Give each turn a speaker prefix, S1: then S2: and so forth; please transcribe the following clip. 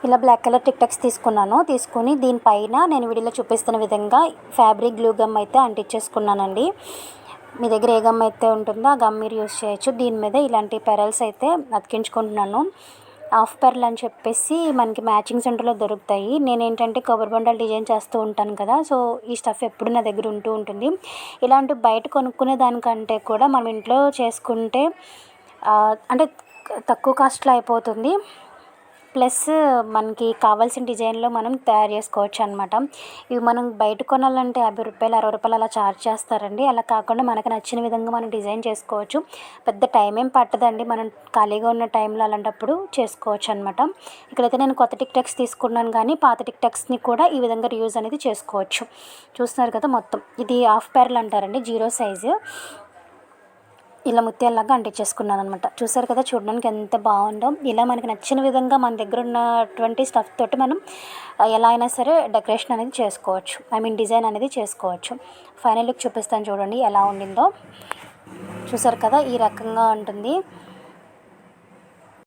S1: ఇలా black colour tick talks తీసుకుని దీనిపైన నేను వీడియోలో చూపిస్తున్న విధంగా ఫ్యాబ్రిక్ గ్లూ గమ్ అయితే అంటించేసుకున్నానండి. మీ దగ్గర ఏ గమ్ అయితే ఉంటుందో ఆ గమ్ మీరు యూస్ చేయొచ్చు. దీని మీద ఇలాంటి పెరల్స్ అయితే అతికించుకుంటున్నాను. హాఫ్ పెరల్ అని చెప్పేసి మనకి మ్యాచింగ్ సెంటర్లో దొరుకుతాయి. నేనేంటంటే కొబ్బరి బొండాలు డిజైన్ చేస్తూ ఉంటాను కదా, సో ఈ స్టఫ్ ఎప్పుడు నా దగ్గర ఉంటూ ఉంటుంది. ఇలాంటి బయట కొనుక్కునే దానికంటే కూడా మనం ఇంట్లో చేసుకుంటే అంటే తక్కువ కాస్ట్లో అయిపోతుంది. ప్లస్ మనకి కావాల్సిన డిజైన్లో మనం తయారు చేసుకోవచ్చు అనమాట. ఇవి మనం బయట కొనాలంటే రూ. 50, రూ. 60 అలా ఛార్జ్ చేస్తారండి. అలా కాకుండా మనకు నచ్చిన విధంగా మనం డిజైన్ చేసుకోవచ్చు. పెద్ద టైం ఏం పట్టదండి. మనం ఖాళీగా ఉన్న టైంలో అలాంటప్పుడు చేసుకోవచ్చు అనమాట. ఇక్కడైతే నేను కొత్త టిక్ టాక్స్ తీసుకున్నాను, కానీ పాత టిక్ టాక్స్ని కూడా ఈ విధంగా రీయూజ్ అనేది చేసుకోవచ్చు. చూస్తున్నారు కదా, మొత్తం ఇది హాఫ్ ప్యారల్ అంటారండి, 0 సైజు. ఇలా ముత్యాలలాగా అంటించేసుకున్నాను అనమాట. చూసారు కదా, చూడడానికి ఎంత బాగుందో. ఇలా మనకి నచ్చిన విధంగా మన దగ్గర ఉన్నటువంటి స్టఫ్ తోటి మనం ఎలా అయినా సరే డెకరేషన్ అనేది చేసుకోవచ్చు, డిజైన్ అనేది చేసుకోవచ్చు. ఫైనల్ లుక్ చూపిస్తాను చూడండి ఎలా ఉండిందో. చూసారు కదా, ఈ రకంగా ఉంటుంది.